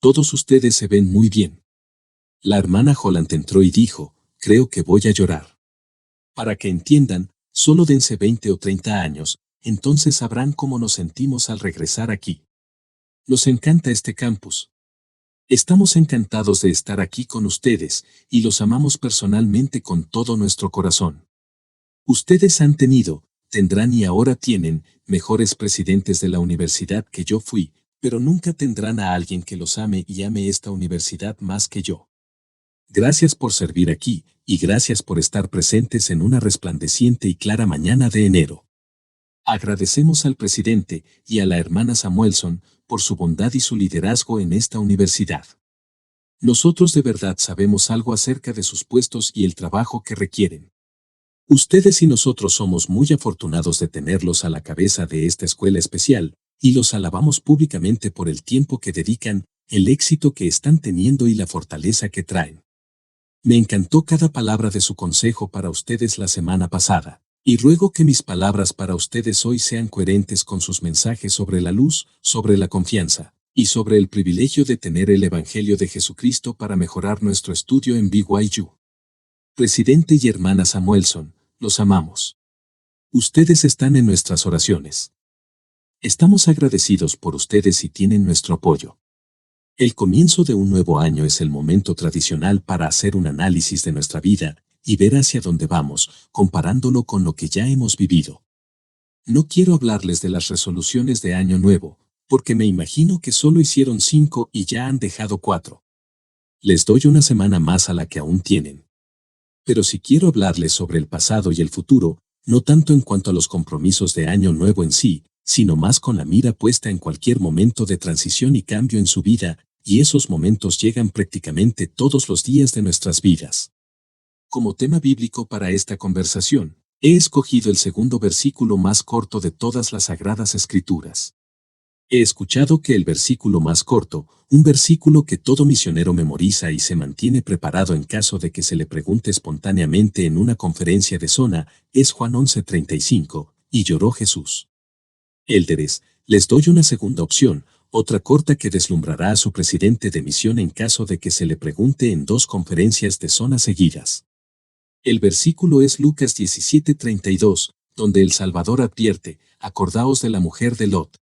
Todos ustedes se ven muy bien. La hermana Holland entró y dijo, creo que voy a llorar. Para que entiendan, solo dense 20 o 30 años, entonces sabrán cómo nos sentimos al regresar aquí. Nos encanta este campus. Estamos encantados de estar aquí con ustedes, y los amamos personalmente con todo nuestro corazón. Ustedes han tenido, tendrán y ahora tienen, mejores presidentes de la universidad que yo fui, pero nunca tendrán a alguien que los ame y ame esta universidad más que yo. Gracias por servir aquí, y gracias por estar presentes en una resplandeciente y clara mañana de enero. Agradecemos al presidente y a la hermana Samuelson por su bondad y su liderazgo en esta universidad. Nosotros de verdad sabemos algo acerca de sus puestos y el trabajo que requieren. Ustedes y nosotros somos muy afortunados de tenerlos a la cabeza de esta escuela especial, y los alabamos públicamente por el tiempo que dedican, el éxito que están teniendo y la fortaleza que traen. Me encantó cada palabra de su consejo para ustedes la semana pasada, y ruego que mis palabras para ustedes hoy sean coherentes con sus mensajes sobre la luz, sobre la confianza, y sobre el privilegio de tener el Evangelio de Jesucristo para mejorar nuestro estudio en BYU. Presidente y hermana Samuelson, los amamos. Ustedes están en nuestras oraciones. Estamos agradecidos por ustedes y tienen nuestro apoyo. El comienzo de un nuevo año es el momento tradicional para hacer un análisis de nuestra vida y ver hacia dónde vamos, comparándolo con lo que ya hemos vivido. No quiero hablarles de las resoluciones de Año Nuevo, porque me imagino que solo hicieron 5 y ya han dejado 4. Les doy una semana más a la que aún tienen. Pero si quiero hablarles sobre el pasado y el futuro, no tanto en cuanto a los compromisos de Año Nuevo en sí, sino más con la mira puesta en cualquier momento de transición y cambio en su vida, y esos momentos llegan prácticamente todos los días de nuestras vidas. Como tema bíblico para esta conversación, he escogido el segundo versículo más corto de todas las Sagradas Escrituras. He escuchado que el versículo más corto, un versículo que todo misionero memoriza y se mantiene preparado en caso de que se le pregunte espontáneamente en una conferencia de zona, es Juan 11:35, y lloró Jesús. Élderes, les doy una segunda opción, otra corta que deslumbrará a su presidente de misión en caso de que se le pregunte en 2 conferencias de zona seguidas. El versículo es Lucas 17:32, donde el Salvador advierte, acordaos de la mujer de Lot.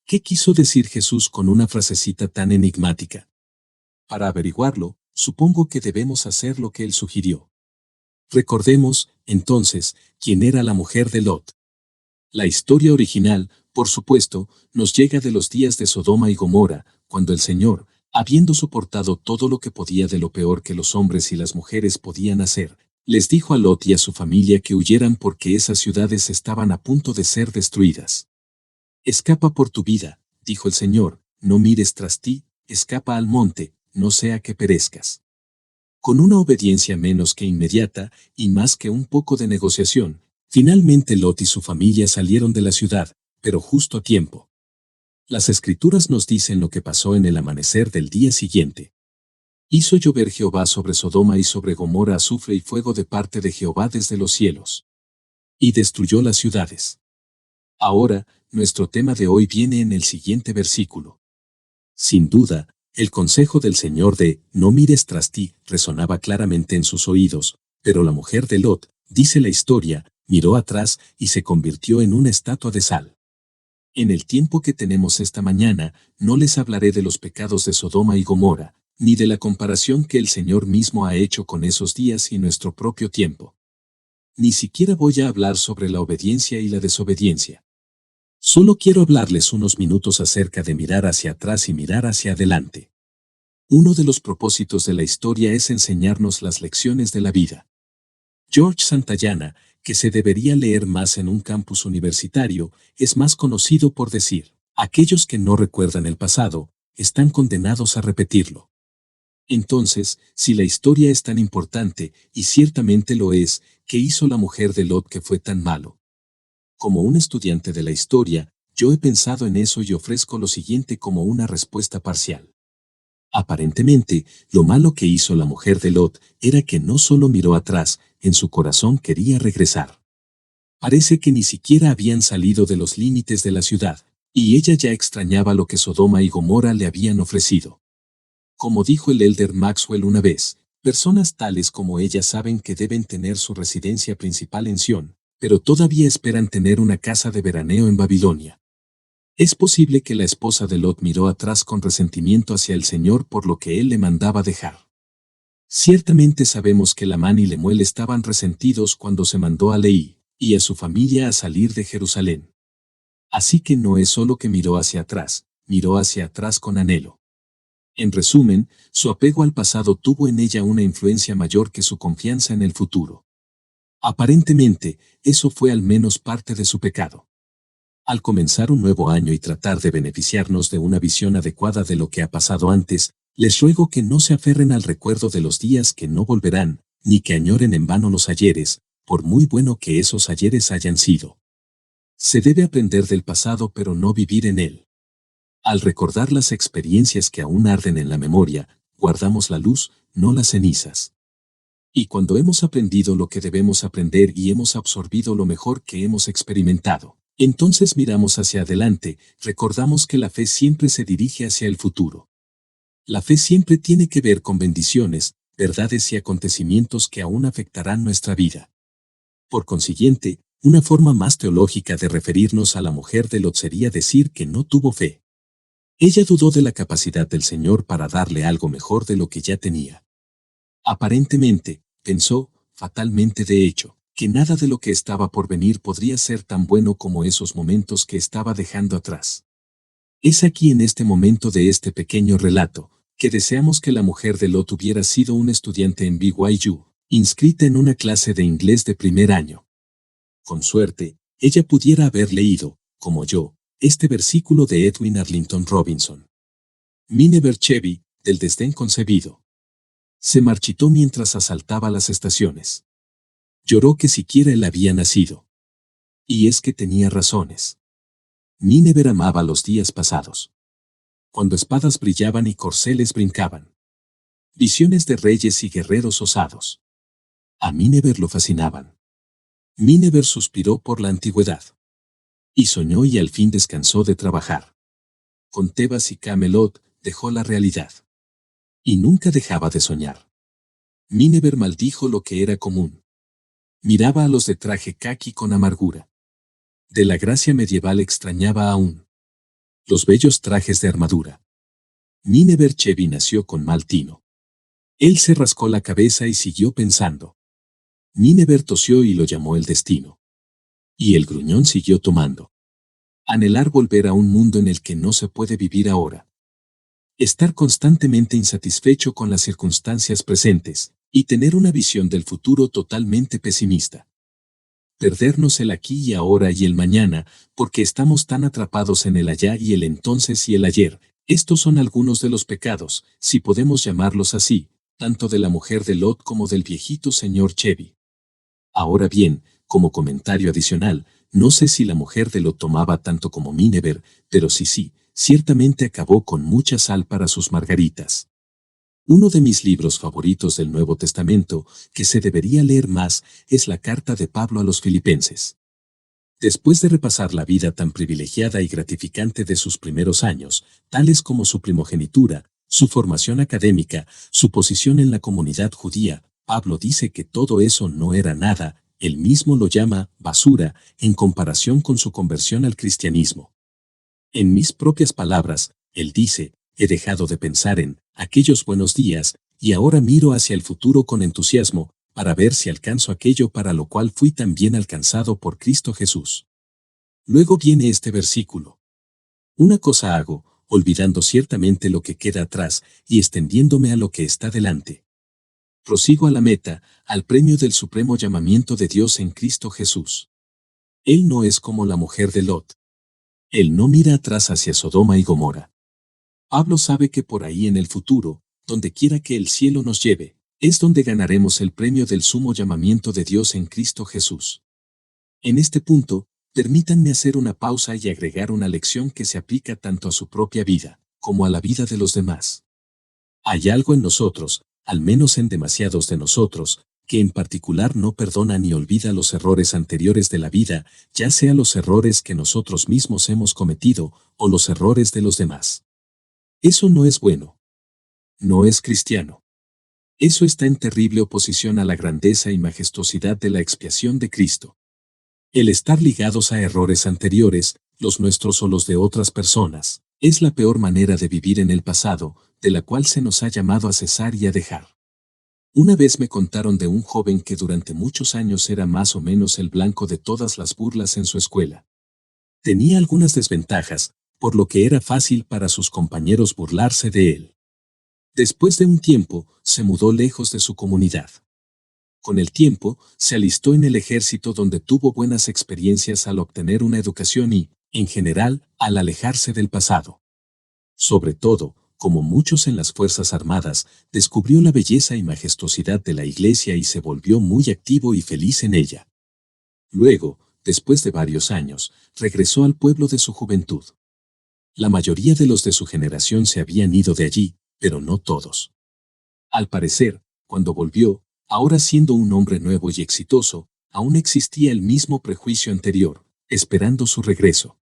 ¿Qué quiso decir Jesús con una frasecita tan enigmática? Para averiguarlo, supongo que debemos hacer lo que él sugirió. Recordemos, entonces, quién era la mujer de Lot. La historia original, por supuesto, nos llega de los días de Sodoma y Gomorra, cuando el Señor, habiendo soportado todo lo que podía de lo peor que los hombres y las mujeres podían hacer, les dijo a Lot y a su familia que huyeran porque esas ciudades estaban a punto de ser destruidas. Escapa por tu vida, dijo el Señor, no mires tras ti, escapa al monte, no sea que perezcas. Con una obediencia menos que inmediata, y más que un poco de negociación, finalmente Lot y su familia salieron de la ciudad, pero justo a tiempo. Las Escrituras nos dicen lo que pasó en el amanecer del día siguiente. Hizo llover Jehová sobre Sodoma y sobre Gomorra azufre y fuego de parte de Jehová desde los cielos. Y destruyó las ciudades. Ahora, nuestro tema de hoy viene en el siguiente versículo. Sin duda, el consejo del Señor de «no mires tras ti» resonaba claramente en sus oídos, pero la mujer de Lot, dice la historia, miró atrás y se convirtió en una estatua de sal. En el tiempo que tenemos esta mañana, no les hablaré de los pecados de Sodoma y Gomorra, ni de la comparación que el Señor mismo ha hecho con esos días y nuestro propio tiempo. Ni siquiera voy a hablar sobre la obediencia y la desobediencia. Solo quiero hablarles unos minutos acerca de mirar hacia atrás y mirar hacia adelante. Uno de los propósitos de la historia es enseñarnos las lecciones de la vida. George Santayana, que se debería leer más en un campus universitario, es más conocido por decir, aquellos que no recuerdan el pasado, están condenados a repetirlo. Entonces, si la historia es tan importante, y ciertamente lo es, ¿qué hizo la mujer de Lot que fue tan malo? Como un estudiante de la historia, yo he pensado en eso y ofrezco lo siguiente como una respuesta parcial. Aparentemente, lo malo que hizo la mujer de Lot era que no solo miró atrás, en su corazón quería regresar. Parece que ni siquiera habían salido de los límites de la ciudad, Y ella ya extrañaba lo que Sodoma y Gomorra le habían ofrecido. Como dijo el elder Maxwell una vez, personas tales como ella saben que deben tener su residencia principal en Sión, pero todavía esperan tener una casa de veraneo en Babilonia. Es posible que la esposa de Lot miró atrás con resentimiento hacia el Señor por lo que él le mandaba dejar. Ciertamente sabemos que Lamán y Lemuel estaban resentidos cuando se mandó a Leí y a su familia a salir de Jerusalén. Así que no es solo que miró hacia atrás con anhelo. En resumen, su apego al pasado tuvo en ella una influencia mayor que su confianza en el futuro. Aparentemente, eso fue al menos parte de su pecado. Al comenzar un nuevo año y tratar de beneficiarnos de una visión adecuada de lo que ha pasado antes, les ruego que no se aferren al recuerdo de los días que no volverán, ni que añoren en vano los ayeres, por muy bueno que esos ayeres hayan sido. Se debe aprender del pasado pero no vivir en él. Al recordar las experiencias que aún arden en la memoria, guardamos la luz, no las cenizas. Y cuando hemos aprendido lo que debemos aprender y hemos absorbido lo mejor que hemos experimentado, entonces miramos hacia adelante, recordamos que la fe siempre se dirige hacia el futuro. La fe siempre tiene que ver con bendiciones, verdades y acontecimientos que aún afectarán nuestra vida. Por consiguiente, una forma más teológica de referirnos a la mujer de Lot sería decir que no tuvo fe. Ella dudó de la capacidad del Señor para darle algo mejor de lo que ya tenía. Aparentemente, pensó, fatalmente de hecho, que nada de lo que estaba por venir podría ser tan bueno como esos momentos que estaba dejando atrás. Es aquí en este momento de este pequeño relato, que deseamos que la mujer de Lot hubiera sido un estudiante en BYU, inscrita en una clase de inglés de primer año. Con suerte, ella pudiera haber leído, como yo, este versículo de Edwin Arlington Robinson. Mine Chevy, del desdén concebido. Se marchitó mientras asaltaba las estaciones. Lloró que siquiera él había nacido. Y es que tenía razones. Mine amaba los días pasados. Cuando espadas brillaban y corceles brincaban. Visiones de reyes y guerreros osados. A Mine lo fascinaban. Mine suspiró por la antigüedad. Y soñó y al fin descansó de trabajar. Con Tebas y Camelot dejó la realidad. Y nunca dejaba de soñar. Mine maldijo lo que era común. Miraba a los de traje caqui con amargura. De la gracia medieval extrañaba aún los bellos trajes de armadura. Mine Chevy nació con mal tino. Él se rascó la cabeza y siguió pensando. Mine tosió y lo llamó el destino. Y el gruñón siguió tomando. Anhelar volver a un mundo en el que no se puede vivir ahora. Estar constantemente insatisfecho con las circunstancias presentes, y tener una visión del futuro totalmente pesimista. Perdernos el aquí y ahora y el mañana, porque estamos tan atrapados en el allá y el entonces y el ayer. Estos son algunos de los pecados, si podemos llamarlos así, tanto de la mujer de Lot como del viejito señor Chevy. Ahora bien, como comentario adicional, no sé si la mujer de Lot tomaba tanto como Mine, pero sí, ciertamente acabó con mucha sal para sus margaritas. Uno de mis libros favoritos del Nuevo Testamento, que se debería leer más, es la carta de Pablo a los Filipenses. Después de repasar la vida tan privilegiada y gratificante de sus primeros años, tales como su primogenitura, su formación académica, su posición en la comunidad judía, Pablo dice que todo eso no era nada, él mismo lo llama basura, en comparación con su conversión al cristianismo. En mis propias palabras, él dice, he dejado de pensar en aquellos buenos días, y ahora miro hacia el futuro con entusiasmo, para ver si alcanzo aquello para lo cual fui también alcanzado por Cristo Jesús. Luego viene este versículo. Una cosa hago, olvidando ciertamente lo que queda atrás, y extendiéndome a lo que está delante. Prosigo a la meta, al premio del supremo llamamiento de Dios en Cristo Jesús. Él no es como la mujer de Lot. Él no mira atrás hacia Sodoma y Gomorra. Pablo sabe que por ahí en el futuro, donde quiera que el cielo nos lleve, es donde ganaremos el premio del sumo llamamiento de Dios en Cristo Jesús. En este punto, permítanme hacer una pausa y agregar una lección que se aplica tanto a su propia vida, como a la vida de los demás. Hay algo en nosotros, al menos en demasiados de nosotros, que en particular no perdona ni olvida los errores anteriores de la vida, ya sea los errores que nosotros mismos hemos cometido o los errores de los demás. Eso no es bueno. No es cristiano. Eso está en terrible oposición a la grandeza y majestuosidad de la expiación de Cristo. El estar ligados a errores anteriores, los nuestros o los de otras personas, es la peor manera de vivir en el pasado, de la cual se nos ha llamado a cesar y a dejar. Una vez me contaron de un joven que durante muchos años era más o menos el blanco de todas las burlas en su escuela. Tenía algunas desventajas, por lo que era fácil para sus compañeros burlarse de él. Después de un tiempo, se mudó lejos de su comunidad. Con el tiempo, se alistó en el ejército donde tuvo buenas experiencias al obtener una educación y, en general, al alejarse del pasado. Sobre todo, como muchos en las Fuerzas Armadas, descubrió la belleza y majestuosidad de la iglesia y se volvió muy activo y feliz en ella. Luego, después de varios años, regresó al pueblo de su juventud. La mayoría de los de su generación se habían ido de allí, pero no todos. Al parecer, cuando volvió, ahora siendo un hombre nuevo y exitoso, aún existía el mismo prejuicio anterior, esperando su regreso.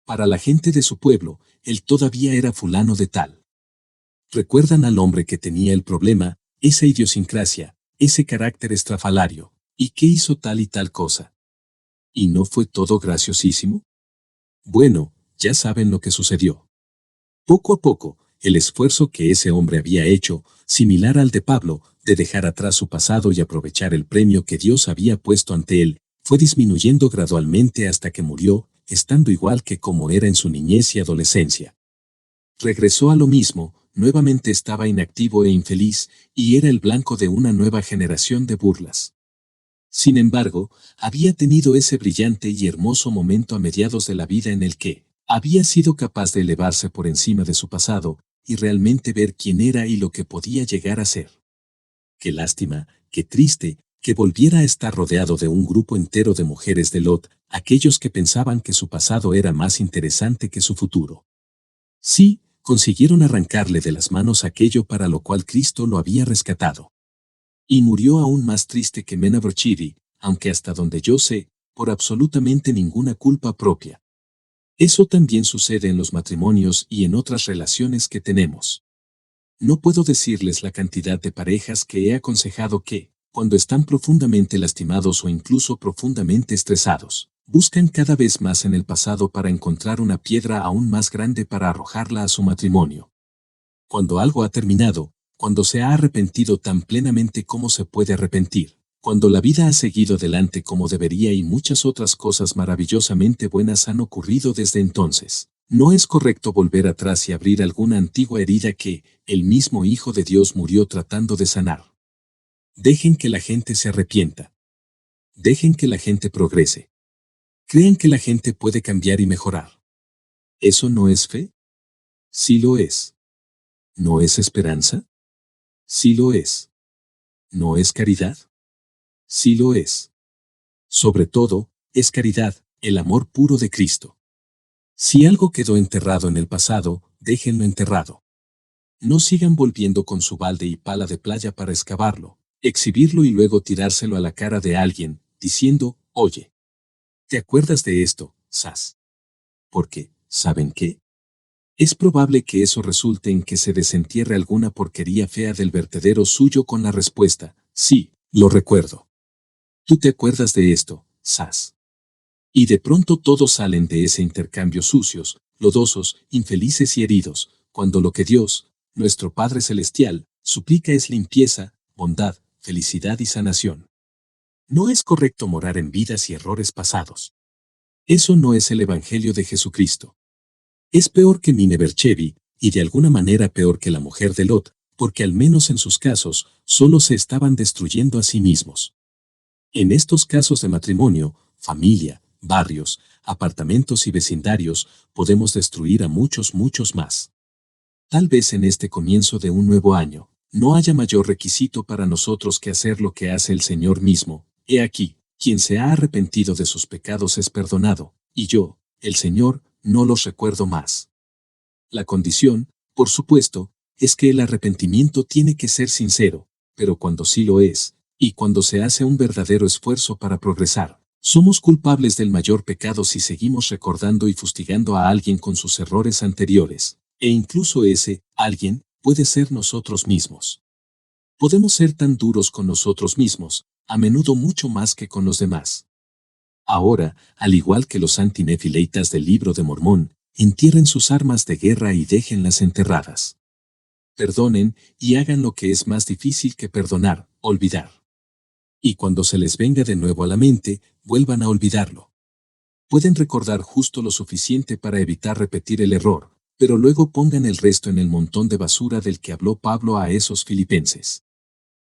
Para la gente de su pueblo, él todavía era fulano de tal. Recuerdan al hombre que tenía el problema, esa idiosincrasia, ese carácter estrafalario, y que hizo tal y tal cosa. ¿Y no fue todo graciosísimo? Bueno, ya saben lo que sucedió. Poco a poco, el esfuerzo que ese hombre había hecho, similar al de Pablo, de dejar atrás su pasado y aprovechar el premio que Dios había puesto ante él, fue disminuyendo gradualmente hasta que murió, estando igual que como era en su niñez y adolescencia. Regresó a lo mismo, nuevamente estaba inactivo e infeliz, y era el blanco de una nueva generación de burlas. Sin embargo, había tenido ese brillante y hermoso momento a mediados de la vida en el que había sido capaz de elevarse por encima de su pasado y realmente ver quién era y lo que podía llegar a ser. Qué lástima, qué triste, que volviera a estar rodeado de un grupo entero de mujeres de Lot, aquellos que pensaban que su pasado era más interesante que su futuro. Sí, consiguieron arrancarle de las manos aquello para lo cual Cristo lo había rescatado. Y murió aún más triste que Menabrochiri, aunque hasta donde yo sé, por absolutamente ninguna culpa propia. Eso también sucede en los matrimonios y en otras relaciones que tenemos. No puedo decirles la cantidad de parejas que he aconsejado que, cuando están profundamente lastimados o incluso profundamente estresados, buscan cada vez más en el pasado para encontrar una piedra aún más grande para arrojarla a su matrimonio. Cuando algo ha terminado, cuando se ha arrepentido tan plenamente como se puede arrepentir, cuando la vida ha seguido adelante como debería y muchas otras cosas maravillosamente buenas han ocurrido desde entonces, no es correcto volver atrás y abrir alguna antigua herida que el mismo Hijo de Dios murió tratando de sanar. Dejen que la gente se arrepienta. Dejen que la gente progrese. Crean que la gente puede cambiar y mejorar. ¿Eso no es fe? Sí lo es. ¿No es esperanza? Sí lo es. ¿No es caridad? Sí lo es. Sobre todo, es caridad, el amor puro de Cristo. Si algo quedó enterrado en el pasado, déjenlo enterrado. No sigan volviendo con su balde y pala de playa para excavarlo, exhibirlo y luego tirárselo a la cara de alguien, diciendo, oye, ¿te acuerdas de esto, Sas? Porque, ¿saben qué? Es probable que eso resulte en que se desentierre alguna porquería fea del vertedero suyo con la respuesta, sí, lo recuerdo. ¿Tú te acuerdas de esto, Sas? Y de pronto todos salen de ese intercambio sucios, lodosos, infelices y heridos, cuando lo que Dios, nuestro Padre Celestial, suplica es limpieza, bondad, felicidad y sanación. No es correcto morar en vidas y errores pasados. Eso no es el Evangelio de Jesucristo. Es peor que Mineberchevi, y de alguna manera peor que la mujer de Lot, porque al menos en sus casos, solo se estaban destruyendo a sí mismos. En estos casos de matrimonio, familia, barrios, apartamentos y vecindarios, podemos destruir a muchos más. Tal vez en este comienzo de un nuevo año, no haya mayor requisito para nosotros que hacer lo que hace el Señor mismo. He aquí, quien se ha arrepentido de sus pecados es perdonado, y yo, el Señor, no los recuerdo más. La condición, por supuesto, es que el arrepentimiento tiene que ser sincero, pero cuando sí lo es, Y cuando se hace un verdadero esfuerzo para progresar, somos culpables del mayor pecado si seguimos recordando y fustigando a alguien con sus errores anteriores, e incluso ese alguien puede ser nosotros mismos. Podemos ser tan duros con nosotros mismos, a menudo mucho más que con los demás. Ahora, al igual que los antinefileitas del Libro de Mormón, entierren sus armas de guerra y déjenlas enterradas. Perdonen y hagan lo que es más difícil que perdonar, olvidar. Y cuando se les venga de nuevo a la mente, vuelvan a olvidarlo. Pueden recordar justo lo suficiente para evitar repetir el error, pero luego pongan el resto en el montón de basura del que habló Pablo a esos filipenses.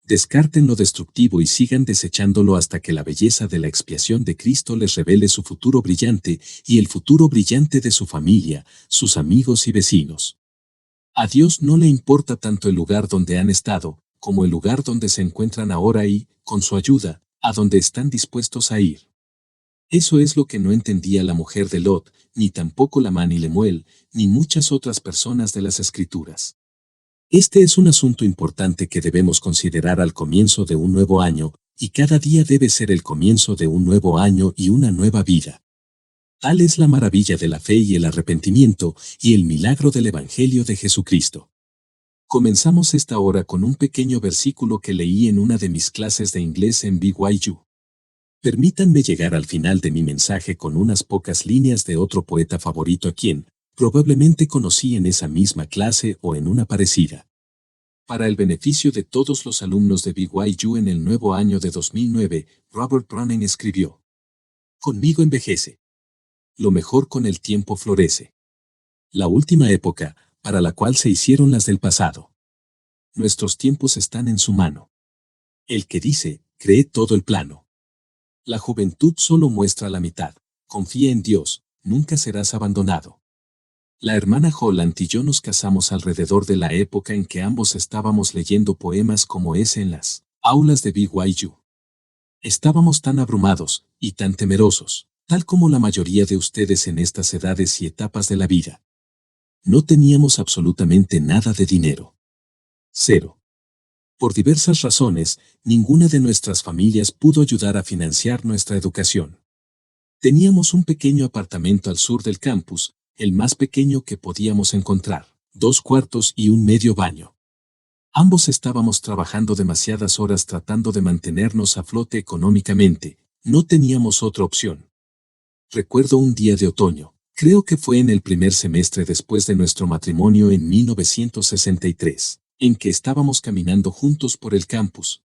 Descarten lo destructivo y sigan desechándolo hasta que la belleza de la expiación de Cristo les revele su futuro brillante y el futuro brillante de su familia, sus amigos y vecinos. A Dios no le importa tanto el lugar donde han estado, como el lugar donde se encuentran ahora y, con su ayuda, a donde están dispuestos a ir. Eso es lo que no entendía la mujer de Lot, ni tampoco la Mani Lemuel, ni muchas otras personas de las Escrituras. Este es un asunto importante que debemos considerar al comienzo de un nuevo año, y cada día debe ser el comienzo de un nuevo año y una nueva vida. Tal es la maravilla de la fe y el arrepentimiento, y el milagro del Evangelio de Jesucristo. Comenzamos esta hora con un pequeño versículo que leí en una de mis clases de inglés en BYU. Permítanme llegar al final de mi mensaje con unas pocas líneas de otro poeta favorito a quien, probablemente conocí en esa misma clase o en una parecida. Para el beneficio de todos los alumnos de BYU en el nuevo año de 2009, Robert Browning escribió: Conmigo envejece. Lo mejor con el tiempo florece. La última época, para la cual se hicieron las del pasado. Nuestros tiempos están en su mano. El que dice, cree todo el plano. La juventud solo muestra la mitad. Confía en Dios, nunca serás abandonado. La hermana Holland y yo nos casamos alrededor de la época en que ambos estábamos leyendo poemas como ese en las aulas de BYU. Estábamos tan abrumados y tan temerosos, tal como la mayoría de ustedes en estas edades y etapas de la vida. No teníamos absolutamente nada de dinero. Cero. Por diversas razones, ninguna de nuestras familias pudo ayudar a financiar nuestra educación. Teníamos un pequeño apartamento al sur del campus, el más pequeño que podíamos encontrar, 2 cuartos y un medio baño. Ambos estábamos trabajando demasiadas horas tratando de mantenernos a flote económicamente, no teníamos otra opción. Recuerdo un día de otoño, creo que fue en el primer semestre después de nuestro matrimonio en 1963, en que estábamos caminando juntos por el campus.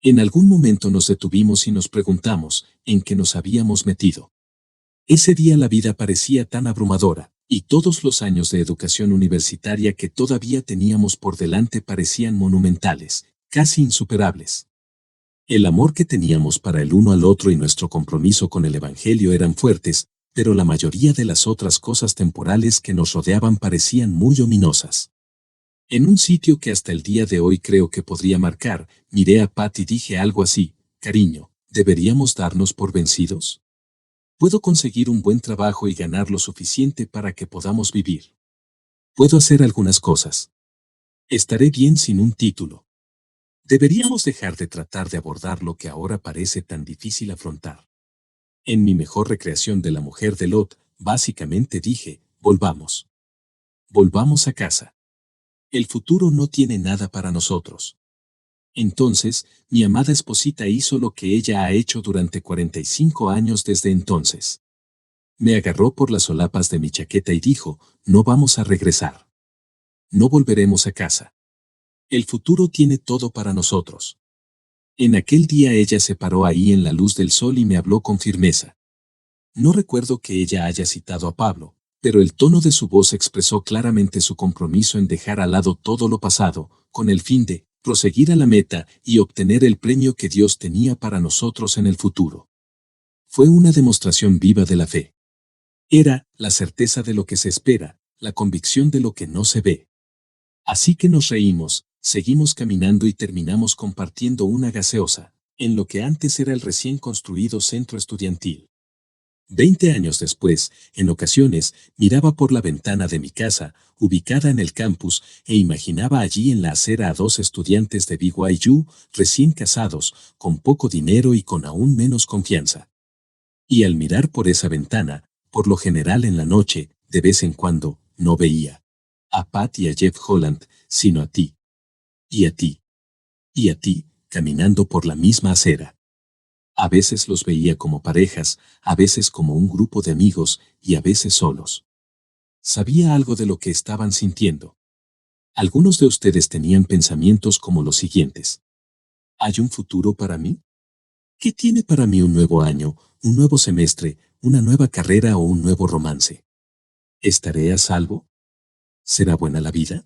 En algún momento nos detuvimos y nos preguntamos en qué nos habíamos metido. Ese día la vida parecía tan abrumadora, y todos los años de educación universitaria que todavía teníamos por delante parecían monumentales, casi insuperables. El amor que teníamos para el uno al otro y nuestro compromiso con el Evangelio eran fuertes, pero la mayoría de las otras cosas temporales que nos rodeaban parecían muy ominosas. En un sitio que hasta el día de hoy creo que podría marcar, miré a Pat y dije algo así: cariño, ¿deberíamos darnos por vencidos? Puedo conseguir un buen trabajo y ganar lo suficiente para que podamos vivir. Puedo hacer algunas cosas. Estaré bien sin un título. Deberíamos dejar de tratar de abordar lo que ahora parece tan difícil afrontar. En mi mejor recreación de la mujer de Lot, básicamente dije, volvamos. Volvamos a casa. El futuro no tiene nada para nosotros. Entonces, mi amada esposita hizo lo que ella ha hecho durante 45 años desde entonces. Me agarró por las solapas de mi chaqueta y dijo, no vamos a regresar. No volveremos a casa. El futuro tiene todo para nosotros. En aquel día ella se paró ahí en la luz del sol y me habló con firmeza. No recuerdo que ella haya citado a Pablo, pero el tono de su voz expresó claramente su compromiso en dejar al lado todo lo pasado, con el fin de proseguir a la meta y obtener el premio que Dios tenía para nosotros en el futuro. Fue una demostración viva de la fe. Era la certeza de lo que se espera, la convicción de lo que no se ve. Así que nos reímos, seguimos caminando y terminamos compartiendo una gaseosa, en lo que antes era el recién construido centro estudiantil. 20 años después, en ocasiones, miraba por la ventana de mi casa, ubicada en el campus, e imaginaba allí en la acera a dos estudiantes de BYU, recién casados, con poco dinero y con aún menos confianza. Y al mirar por esa ventana, por lo general en la noche, de vez en cuando, no veía a Pat y a Jeff Holland, sino a ti. Y a ti. Y a ti, caminando por la misma acera. A veces los veía como parejas, a veces como un grupo de amigos y a veces solos. Sabía algo de lo que estaban sintiendo. Algunos de ustedes tenían pensamientos como los siguientes. ¿Hay un futuro para mí? ¿Qué tiene para mí un nuevo año, un nuevo semestre, una nueva carrera o un nuevo romance? ¿Estaré a salvo? ¿Será buena la vida?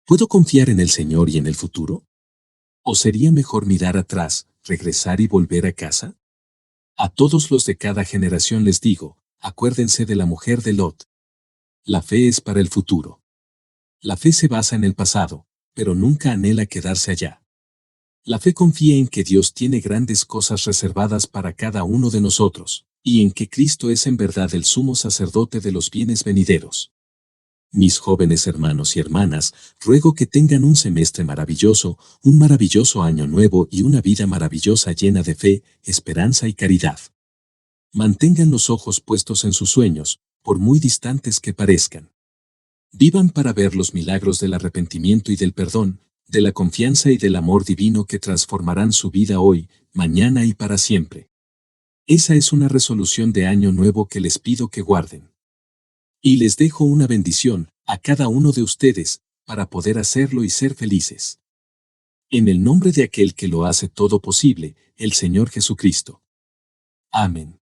¿Puedo confiar en el Señor y en el futuro? ¿O sería mejor mirar atrás, regresar y volver a casa? A todos los de cada generación les digo, acuérdense de la mujer de Lot. La fe es para el futuro. La fe se basa en el pasado, pero nunca anhela quedarse allá. La fe confía en que Dios tiene grandes cosas reservadas para cada uno de nosotros, y en que Cristo es en verdad el sumo sacerdote de los bienes venideros. Mis jóvenes hermanos y hermanas, ruego que tengan un semestre maravilloso, un maravilloso año nuevo y una vida maravillosa llena de fe, esperanza y caridad. Mantengan los ojos puestos en sus sueños, por muy distantes que parezcan. Vivan para ver los milagros del arrepentimiento y del perdón, de la confianza y del amor divino que transformarán su vida hoy, mañana y para siempre. Esa es una resolución de año nuevo que les pido que guarden. Y les dejo una bendición a cada uno de ustedes, para poder hacerlo y ser felices. En el nombre de aquel que lo hace todo posible, el Señor Jesucristo. Amén.